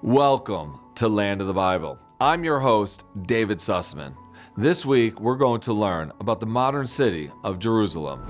Welcome to Land of the Bible. I'm your host, David Sussman. This week, we're going to learn about the modern city of Jerusalem.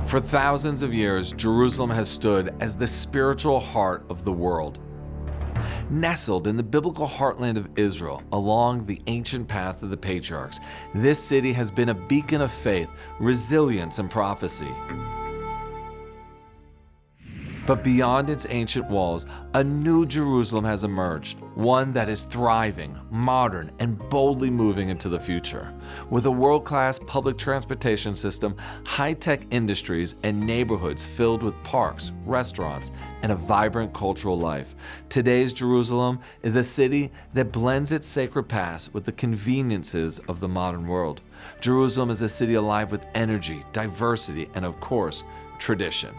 For thousands of years, Jerusalem has stood as the spiritual heart of the world. Nestled in the biblical heartland of Israel, along the ancient path of the patriarchs, this city has been a beacon of faith, resilience, and prophecy. But beyond its ancient walls, a new Jerusalem has emerged, one that is thriving, modern, and boldly moving into the future. With a world-class public transportation system, high-tech industries, and neighborhoods filled with parks, restaurants, and a vibrant cultural life, today's Jerusalem is a city that blends its sacred past with the conveniences of the modern world. Jerusalem is a city alive with energy, diversity, and of course, tradition.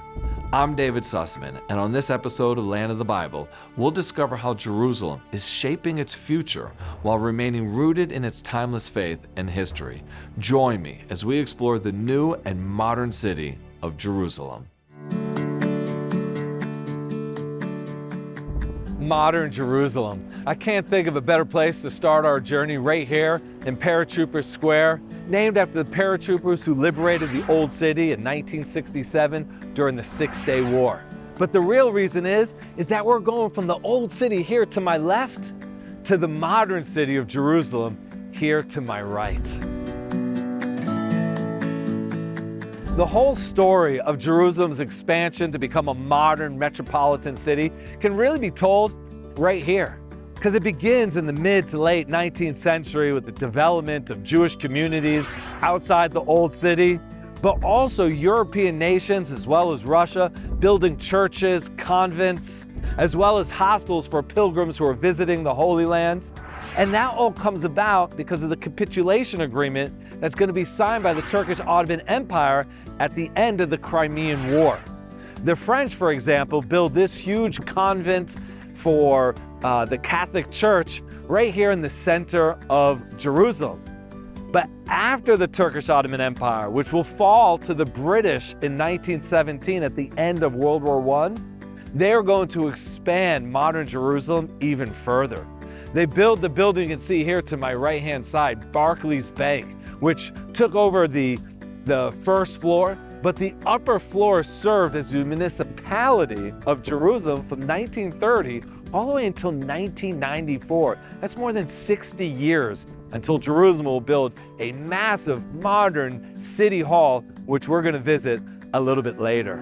I'm David Sussman, and on this episode of Land of the Bible, we'll discover how Jerusalem is shaping its future while remaining rooted in its timeless faith and history. Join me as we explore the new and modern city of Jerusalem. Modern Jerusalem. I can't think of a better place to start our journey right here in Chords Square, named after the paratroopers who liberated the old city in 1967 during the Six-Day War. But the real reason is that we're going from the old city here to my left to the modern city of Jerusalem here to my right. The whole story of Jerusalem's expansion to become a modern metropolitan city can really be told right here, because it begins in the mid to late 19th century with the development of Jewish communities outside the old city, but also European nations as well as Russia building churches, convents, as well as hostels for pilgrims who are visiting the Holy Land. And that all comes about because of the capitulation agreement that's going to be signed by the Turkish Ottoman Empire at the end of the Crimean War. The French, for example, build this huge convent for the Catholic Church right here in the center of Jerusalem. But after the Turkish Ottoman Empire, which will fall to the British in 1917 at the end of World War I, they're going to expand modern Jerusalem even further. They build the building you can see here to my right-hand side, Barclays Bank, which took over the first floor, but the upper floor served as the municipality of Jerusalem from 1930 all the way until 1994. That's more than 60 years until Jerusalem will build a massive modern city hall, which we're going to visit a little bit later.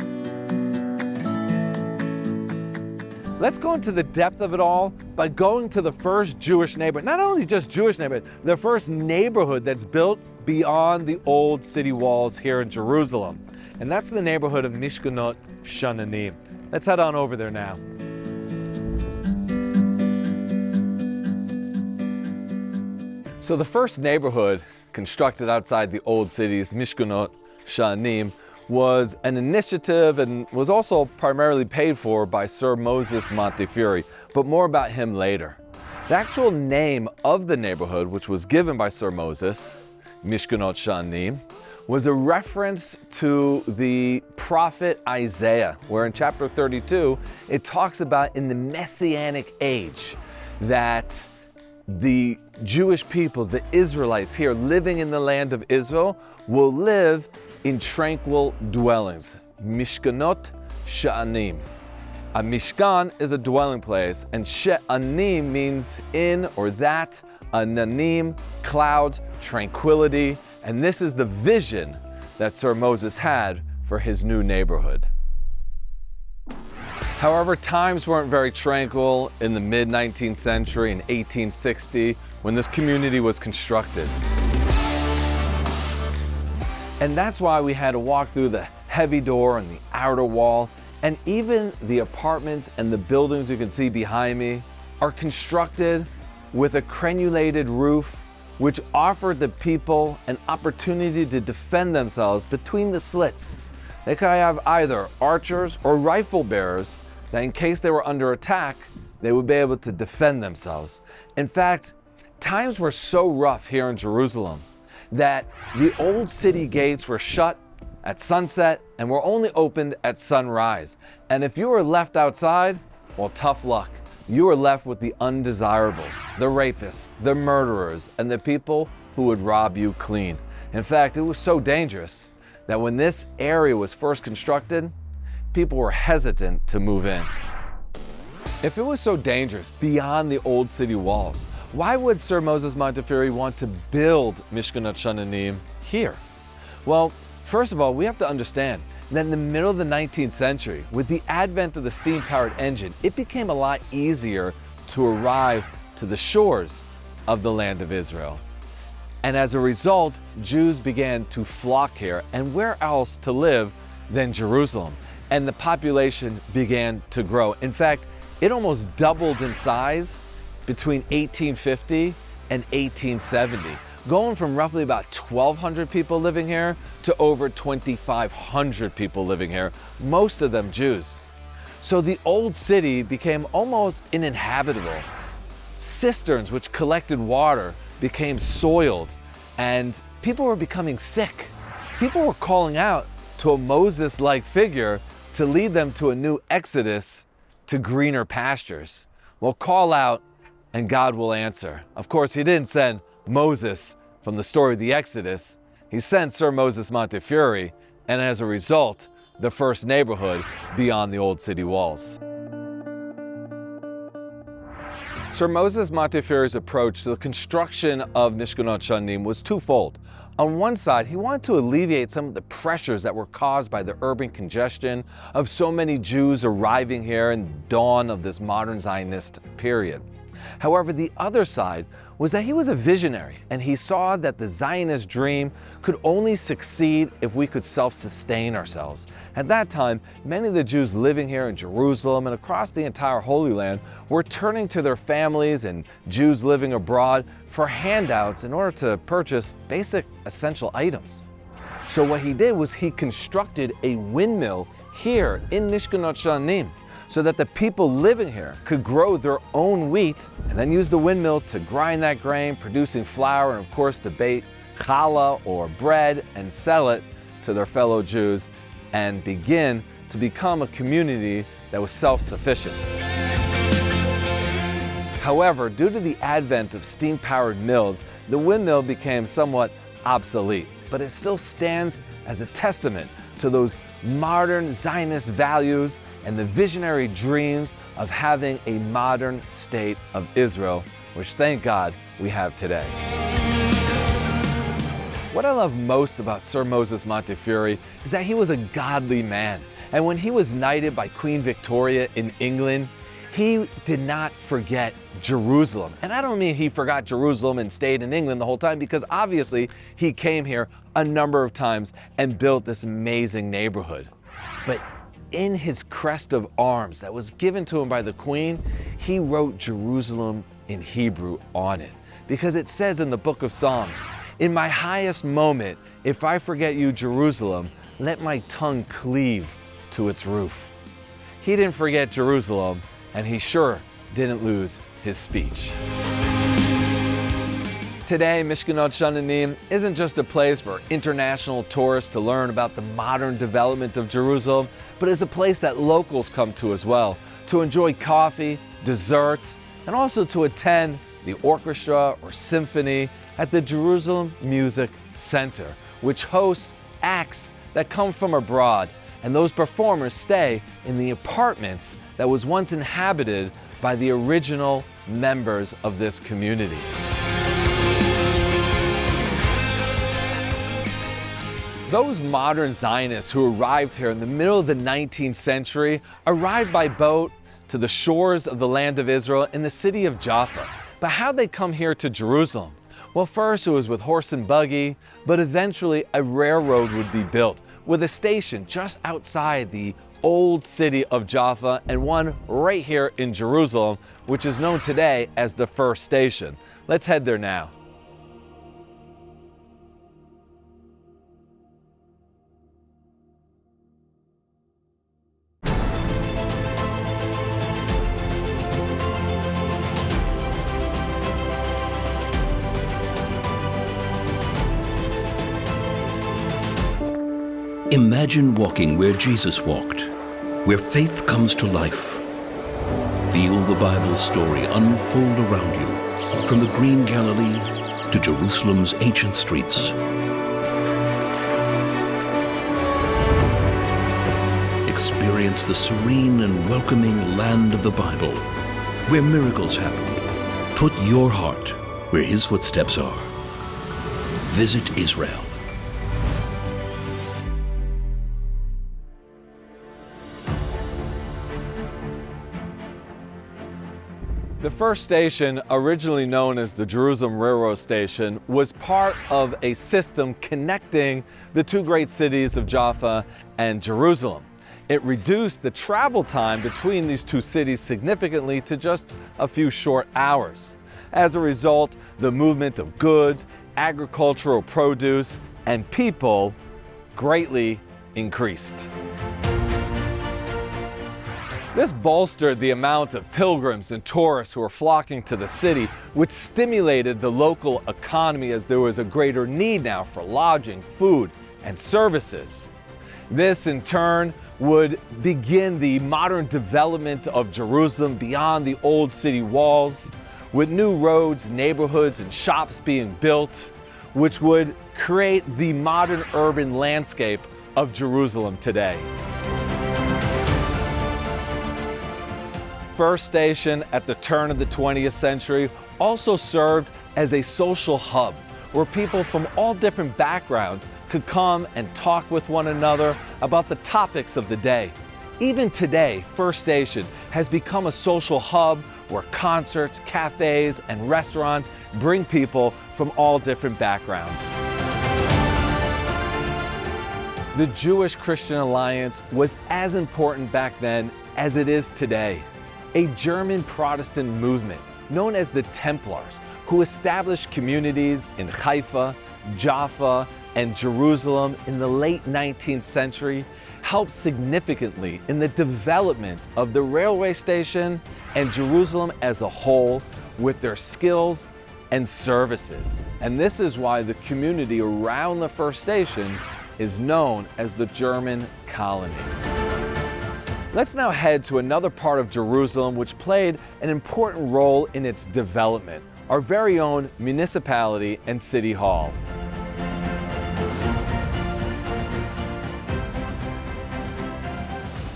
Let's go into the depth of it all by going to the first Jewish neighborhood. Not only just Jewish neighborhood, the first neighborhood that's built beyond the old city walls here in Jerusalem. And that's the neighborhood of Mishkenot Sha'ananim. Let's head on over there now. So the first neighborhood constructed outside the old city's Mishkenot Sha'ananim was an initiative and was also primarily paid for by Sir Moses Montefiore, but more about him later. The actual name of the neighborhood, which was given by Sir Moses, Mishkenot Sha'ananim, was a reference to the prophet Isaiah, where in chapter 32, it talks about in the Messianic age that the Jewish people, the Israelites here living in the land of Israel, will live in tranquil dwellings, Mishkenot Sha'ananim. A Mishkan is a dwelling place, and Sha'ananim means in or that. Ananim, clouds, tranquility, and this is the vision that Sir Moses had for his new neighborhood. However, times weren't very tranquil in the mid-19th century in 1860 when this community was constructed. And that's why we had to walk through the heavy door and the outer wall, and even the apartments and the buildings you can see behind me are constructed with a crenulated roof, which offered the people an opportunity to defend themselves between the slits. They could have either archers or rifle bearers that in case they were under attack, they would be able to defend themselves. In fact, times were so rough here in Jerusalem that the old city gates were shut at sunset and were only opened at sunrise. And if you were left outside, well, tough luck. You were left with the undesirables, the rapists, the murderers, and the people who would rob you clean. In fact, it was so dangerous that when this area was first constructed, people were hesitant to move in. If it was so dangerous beyond the old city walls, why would Sir Moses Montefiore want to build Mishkenot Sha'ananim here? Well, first of all, we have to understand that in the middle of the 19th century, with the advent of the steam-powered engine, it became a lot easier to arrive to the shores of the land of Israel. And as a result, Jews began to flock here, and where else to live than Jerusalem? And the population began to grow. In fact, it almost doubled in size between 1850 and 1870. Going from roughly about 1,200 people living here to over 2,500 people living here, most of them Jews. So the old city became almost uninhabitable. Cisterns which collected water became soiled, and people were becoming sick. People were calling out to a Moses-like figure to lead them to a new exodus to greener pastures. Well, call out and God will answer. Of course, he didn't send Moses from the story of the Exodus. He sent Sir Moses Montefiore, and as a result, the first neighborhood beyond the old city walls. Sir Moses Montefiore's approach to the construction of Mishkenot Sha'ananim was twofold. On one side, he wanted to alleviate some of the pressures that were caused by the urban congestion of so many Jews arriving here in the dawn of this modern Zionist period. However, the other side was that he was a visionary, and he saw that the Zionist dream could only succeed if we could self-sustain ourselves. At that time, many of the Jews living here in Jerusalem and across the entire Holy Land were turning to their families and Jews living abroad for handouts in order to purchase basic essential items. So what he did was he constructed a windmill here in Mishkenot Sha'ananim, so that the people living here could grow their own wheat and then use the windmill to grind that grain, producing flour and of course to bake challah or bread and sell it to their fellow Jews and begin to become a community that was self-sufficient. However, due to the advent of steam-powered mills, the windmill became somewhat obsolete, but it still stands as a testament to those modern Zionist values and the visionary dreams of having a modern state of Israel, which thank God we have today. What I love most about Sir Moses Montefiore is that he was a godly man. And when he was knighted by Queen Victoria in England, he did not forget Jerusalem. And I don't mean he forgot Jerusalem and stayed in England the whole time, because obviously he came here a number of times and built this amazing neighborhood. But in his crest of arms that was given to him by the Queen, he wrote Jerusalem in Hebrew on it. Because it says in the book of Psalms, "In my highest moment, if I forget you, Jerusalem, let my tongue cleave to its roof." He didn't forget Jerusalem, and he sure didn't lose his speech. Today, Mishkenot Sha'ananim isn't just a place for international tourists to learn about the modern development of Jerusalem, but is a place that locals come to as well, to enjoy coffee, dessert, and also to attend the orchestra or symphony at the Jerusalem Music Center, which hosts acts that come from abroad, and those performers stay in the apartments that was once inhabited by the original members of this community. Those modern Zionists who arrived here in the middle of the 19th century arrived by boat to the shores of the land of Israel in the city of Jaffa. But how'd they come here to Jerusalem? Well, first it was with horse and buggy, but eventually a railroad would be built with a station just outside the old city of Jaffa and one right here in Jerusalem, which is known today as the first station. Let's head there now. Imagine walking where Jesus walked, where faith comes to life. Feel the Bible story unfold around you, from the green Galilee to Jerusalem's ancient streets. Experience the serene and welcoming land of the Bible, where miracles happen. Put your heart where His footsteps are. Visit Israel. The first station, originally known as the Jerusalem Railroad Station, was part of a system connecting the two great cities of Jaffa and Jerusalem. It reduced the travel time between these two cities significantly to just a few short hours. As a result, the movement of goods, agricultural produce, and people greatly increased. This bolstered the amount of pilgrims and tourists who were flocking to the city, which stimulated the local economy as there was a greater need now for lodging, food, and services. This, in turn, would begin the modern development of Jerusalem beyond the old city walls, with new roads, neighborhoods, and shops being built, which would create the modern urban landscape of Jerusalem today. First station at the turn of the 20th century also served as a social hub where people from all different backgrounds could come and talk with one another about the topics of the day. Even today, First Station has become a social hub where concerts, cafes, and restaurants bring people from all different backgrounds. The Jewish-Christian alliance was as important back then as it is today. A German Protestant movement known as the Templars, who established communities in Haifa, Jaffa, and Jerusalem in the late 19th century, helped significantly in the development of the railway station and Jerusalem as a whole with their skills and services. And this is why the community around the first station is known as the German colony. Let's now head to another part of Jerusalem which played an important role in its development, our very own municipality and city hall.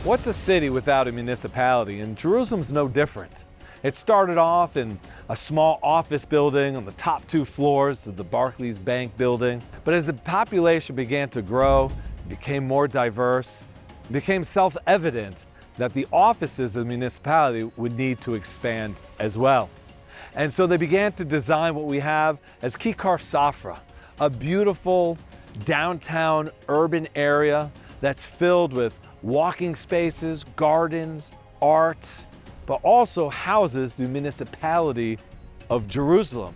What's a city without a municipality? And Jerusalem's no different. It started off in a small office building on the top two floors of the Barclays Bank building. But as the population began to grow, it became more diverse, it became self-evident that the offices of the municipality would need to expand as well. And so they began to design what we have as Kikar Safra, a beautiful downtown urban area that's filled with walking spaces, gardens, art, but also houses the municipality of Jerusalem.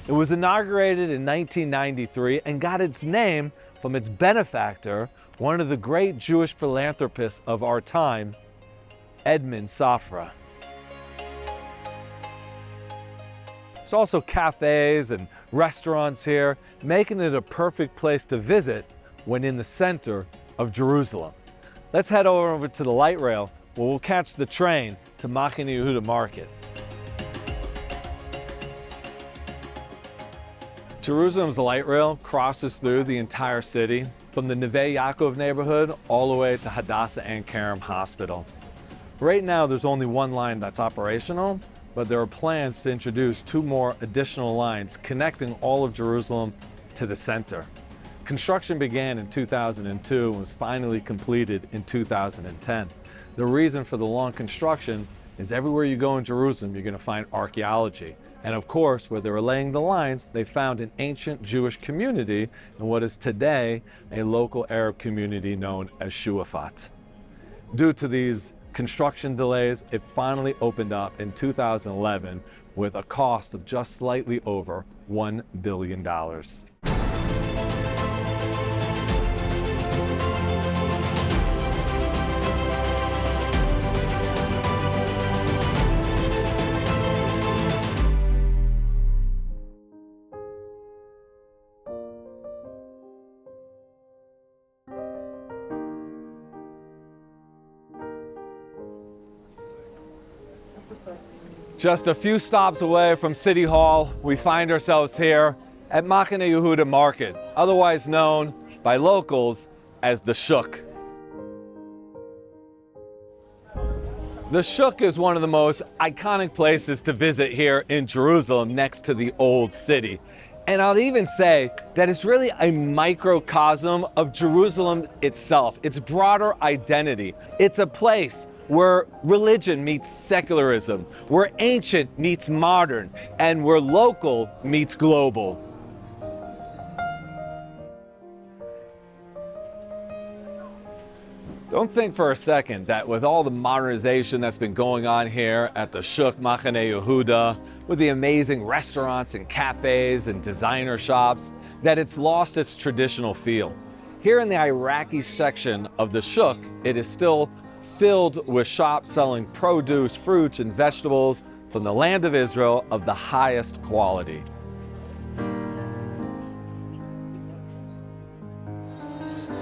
It was inaugurated in 1993 and got its name from its benefactor, one of the great Jewish philanthropists of our time, Edmund Safra. There's also cafes and restaurants here, making it a perfect place to visit when in the center of Jerusalem. Let's head over to the light rail where we'll catch the train to Machane Yehuda Market. Jerusalem's light rail crosses through the entire city, from the Neve Yaakov neighborhood all the way to Hadassah and Kerem Hospital. Right now, there's only one line that's operational, but there are plans to introduce 2 more additional lines connecting all of Jerusalem to the center. Construction began in 2002 and was finally completed in 2010. The reason for the long construction is everywhere you go in Jerusalem, you're going to find archaeology. And of course, where they were laying the lines, they found an ancient Jewish community in what is today a local Arab community known as Shuafat. Due to these construction delays, it finally opened up in 2011 with a cost of just slightly over $1 billion. Just a few stops away from City Hall, we find ourselves here at Machane Yehuda Market, otherwise known by locals as the Shuk. The Shuk is one of the most iconic places to visit here in Jerusalem next to the Old City. And I'll even say that it's really a microcosm of Jerusalem itself, its broader identity. It's a place where religion meets secularism, where ancient meets modern, and where local meets global. Don't think for a second that with all the modernization that's been going on here at the Shuk Machane Yehuda, with the amazing restaurants and cafes and designer shops, that it's lost its traditional feel. Here in the Iraqi section of the Shuk, it is still filled with shops selling produce, fruits, and vegetables from the land of Israel of the highest quality.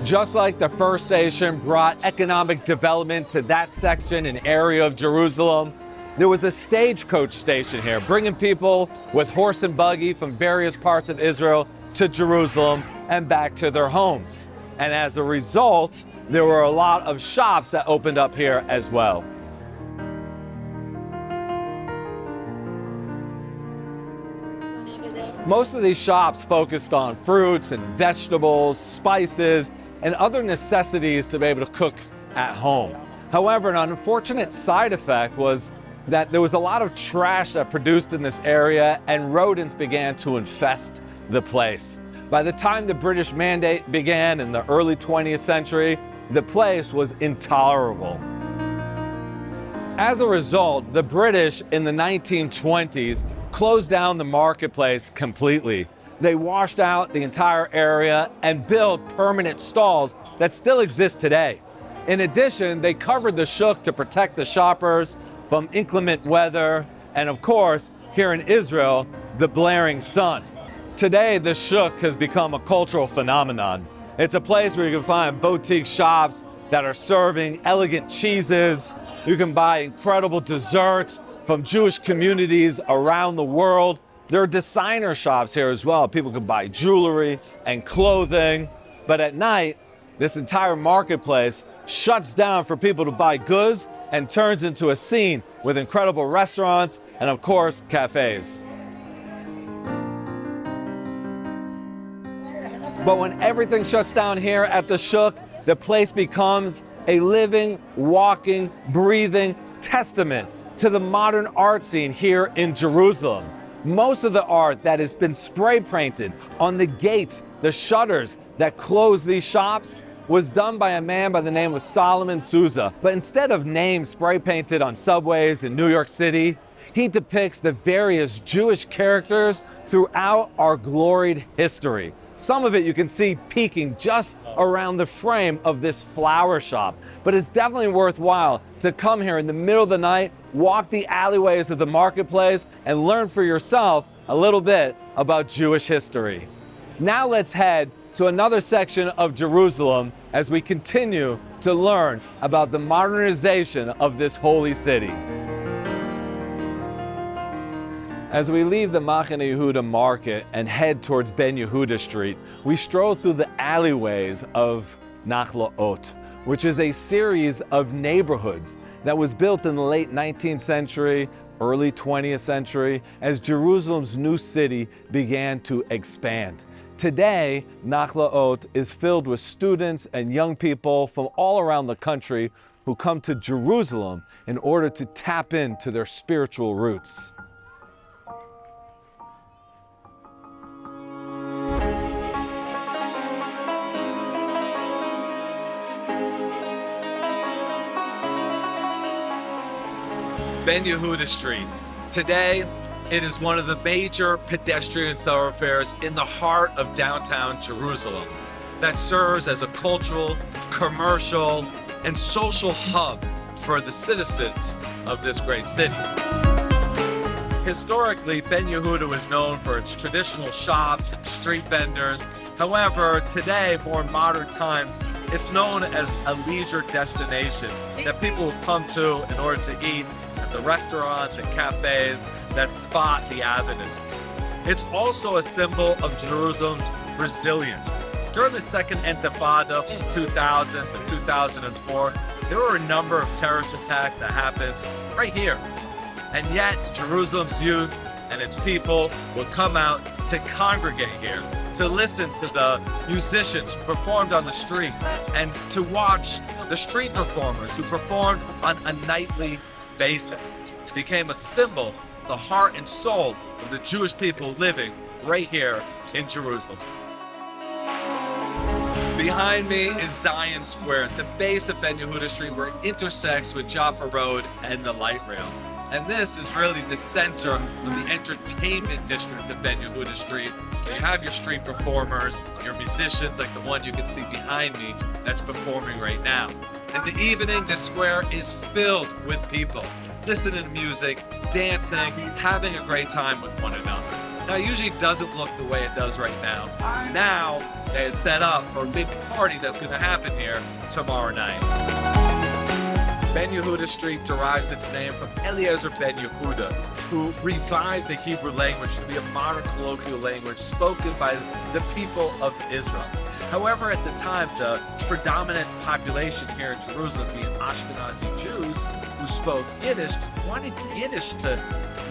Just like the first station brought economic development to that section and area of Jerusalem, there was a stagecoach station here, bringing people with horse and buggy from various parts of Israel to Jerusalem and back to their homes. And as a result, there were a lot of shops that opened up here as well. Most of these shops focused on fruits and vegetables, spices, and other necessities to be able to cook at home. However, an unfortunate side effect was that there was a lot of trash that produced in this area, and rodents began to infest the place. By the time the British Mandate began in the early 20th century, the place was intolerable. As a result, the British in the 1920s closed down the marketplace completely. They washed out the entire area and built permanent stalls that still exist today. In addition, they covered the Shuk to protect the shoppers from inclement weather and, of course, here in Israel, the blaring sun. Today, the Shuk has become a cultural phenomenon. It's a place where you can find boutique shops that are serving elegant cheeses. You can buy incredible desserts from Jewish communities around the world. There are designer shops here as well. People can buy jewelry and clothing. But at night, this entire marketplace shuts down for people to buy goods and turns into a scene with incredible restaurants and, of course, cafes. But when everything shuts down here at the Shuk, the place becomes a living, walking, breathing testament to the modern art scene here in Jerusalem. Most of the art that has been spray painted on the gates, the shutters that close these shops, was done by a man by the name of Solomon Souza. But instead of names spray painted on subways in New York City, he depicts the various Jewish characters throughout our gloried history. Some of it you can see peeking just around the frame of this flower shop. But it's definitely worthwhile to come here in the middle of the night, walk the alleyways of the marketplace, and learn for yourself a little bit about Jewish history. Now let's head to another section of Jerusalem as we continue to learn about the modernization of this holy city. As we leave the Machane Yehuda market and head towards Ben Yehuda Street, we stroll through the alleyways of Nachlaot, which is a series of neighborhoods that was built in the late 19th century, early 20th century, as Jerusalem's new city began to expand. Today, Nachlaot is filled with students and young people from all around the country who come to Jerusalem in order to tap into their spiritual roots. Ben Yehuda Street. Today, it is one of the major pedestrian thoroughfares in the heart of downtown Jerusalem that serves as a cultural, commercial, and social hub for the citizens of this great city. Historically, Ben Yehuda was known for its traditional shops and street vendors. However, today, more modern times, it's known as a leisure destination that people will come to in order to eat at the restaurants and cafes that spot the avenue. It's also a symbol of Jerusalem's resilience. During the Second Intifada from 2000 to 2004, there were a number of terrorist attacks that happened right here. And yet, Jerusalem's youth and its people would come out to congregate here, to listen to the musicians who performed on the street, and to watch the street performers who performed on a nightly basis. It became a symbol, the heart and soul of the Jewish people living right here in Jerusalem. Behind me is Zion Square, at the base of Ben Yehuda Street, where it intersects with Jaffa Road and the light rail. And this is really the center of the entertainment district of Ben Yehuda Street. You have your street performers, your musicians, like the one you can see behind me that's performing right now. In the evening, this square is filled with people, listening to music, dancing, having a great time with one another. Now, it usually doesn't look the way it does right now. Now, it's set up for a big party that's going to happen here tomorrow night. Ben Yehuda Street derives its name from Eliezer ben Yehuda, who revived the Hebrew language to be a modern colloquial language spoken by the people of Israel. However, at the time, the predominant population here in Jerusalem, being Ashkenazi Jews who spoke Yiddish, wanted Yiddish to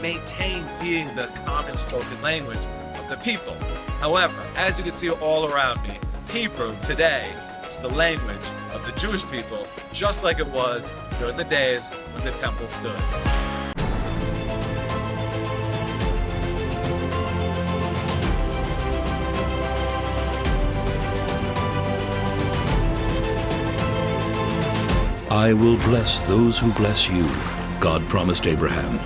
maintain being the common spoken language of the people. However, as you can see all around me, Hebrew today is the language of the Jewish people, just like it was during the days when the temple stood. I will bless those who bless you, God promised Abraham.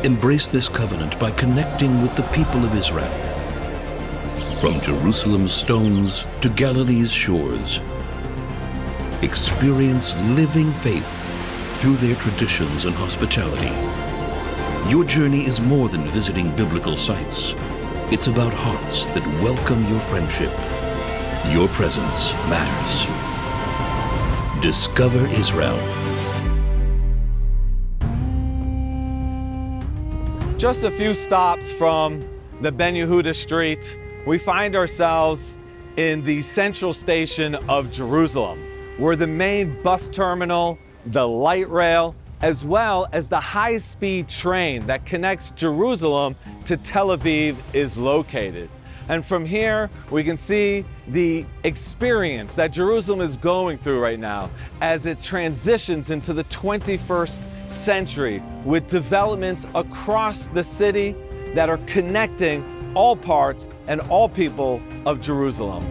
Embrace this covenant by connecting with the people of Israel. From Jerusalem's stones to Galilee's shores, experience living faith through their traditions and hospitality. Your journey is more than visiting biblical sites. It's about hearts that welcome your friendship. Your presence matters. Discover Israel. Just a few stops from the Ben Yehuda Street, we find ourselves in the central station of Jerusalem, where the main bus terminal, the light rail, as well as the high-speed train that connects Jerusalem to Tel Aviv is located. And from here, we can see the experience that Jerusalem is going through right now as it transitions into the 21st century with developments across the city that are connecting all parts and all people of Jerusalem.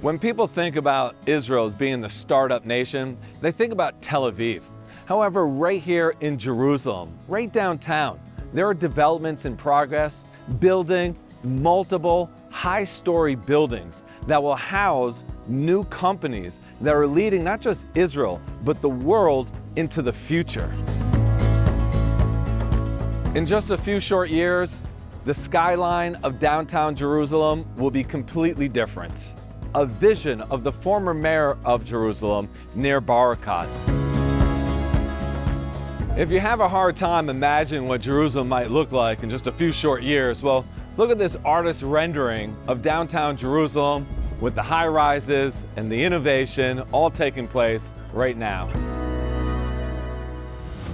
When people think about Israel as being the startup nation, they think about Tel Aviv. However, right here in Jerusalem, right downtown, there are developments in progress, building multiple high-story buildings that will house new companies that are leading not just Israel, but the world into the future. In just a few short years, the skyline of downtown Jerusalem will be completely different. A vision of the former mayor of Jerusalem, Nir Barakat. If you have a hard time imagining what Jerusalem might look like in just a few short years, well, look at this artist's rendering of downtown Jerusalem with the high rises and the innovation all taking place right now.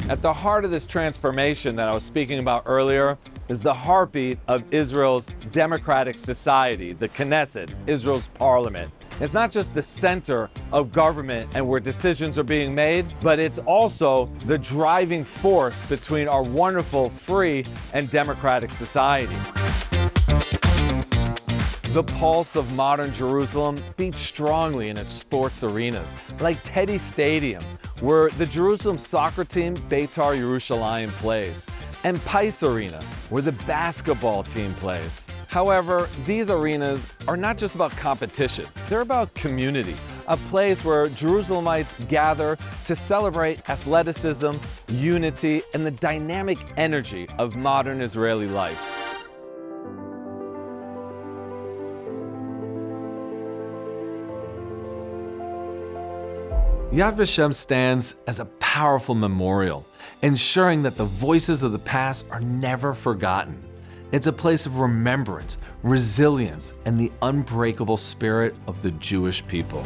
At the heart of this transformation that I was speaking about earlier is the heartbeat of Israel's democratic society, the Knesset, Israel's parliament. It's not just the center of government and where decisions are being made, but it's also the driving force between our wonderful, free, and democratic society. The pulse of modern Jerusalem beats strongly in its sports arenas, like Teddy Stadium, where the Jerusalem soccer team Beitar Yerushalayim plays, and Pais Arena, where the basketball team plays. However, these arenas are not just about competition, they're about community, a place where Jerusalemites gather to celebrate athleticism, unity, and the dynamic energy of modern Israeli life. Yad Vashem stands as a powerful memorial, ensuring that the voices of the past are never forgotten. It's a place of remembrance, resilience, and the unbreakable spirit of the Jewish people.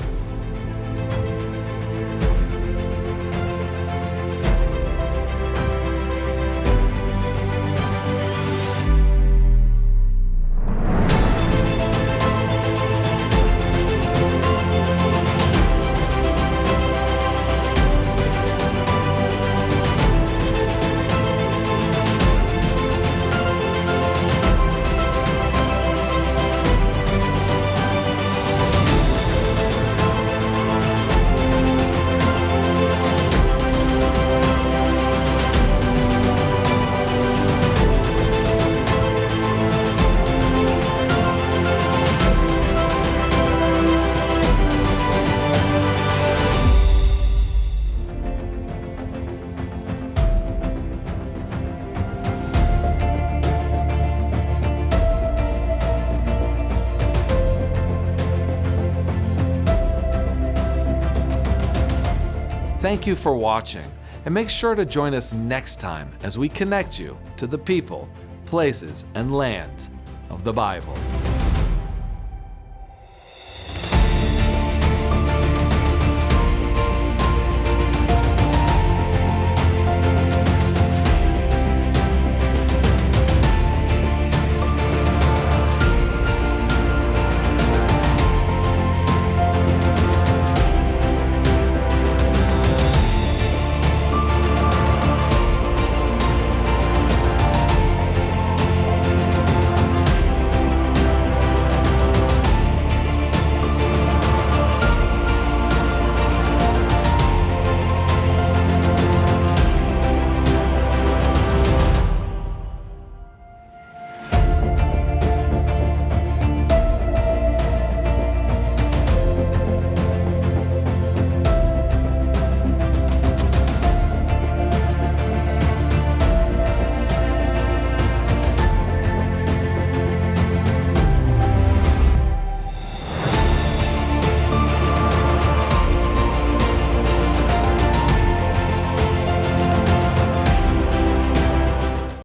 Thank you for watching, and make sure to join us next time as we connect you to the people, places, and land of the Bible.